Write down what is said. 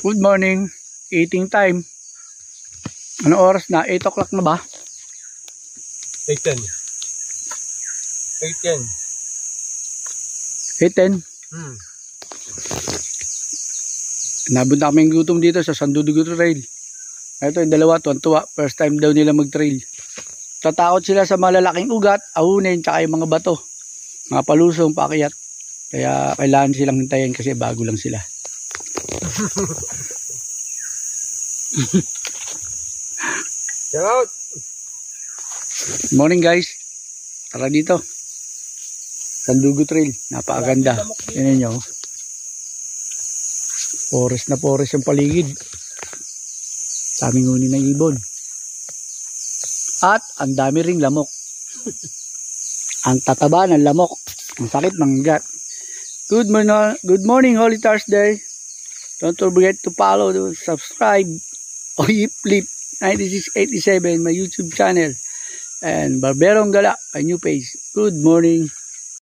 Good morning. Eating time. Ano oras na? 8 o'clock na ba? 8:10. 8:10. 8:10. Nabot na kaming gutom dito sa Sandudugo Trail. Ito yung dalawa, tuwan-tuwa. First time daw nila mag-trail. Tatakot sila sa malalaking ugat, ahunin, tsaka yung mga bato. Mga palusong, paakyat. Kaya kailangan silang hintayin kasi bago lang sila. Shout out! Morning guys. Tara dito. Sandudugo Trail. Napakaganda. Yan nyo. Forest na forest yung paligid. Daming huni ng ibon. At ang dami ring lamok. Ang tataba ng lamok. Ang sakit ng gat. Good morning, Holy Thursday. Don't forget to follow, subscribe, Flip 9687, my YouTube channel. And Barberong Gala, my new page. Good morning.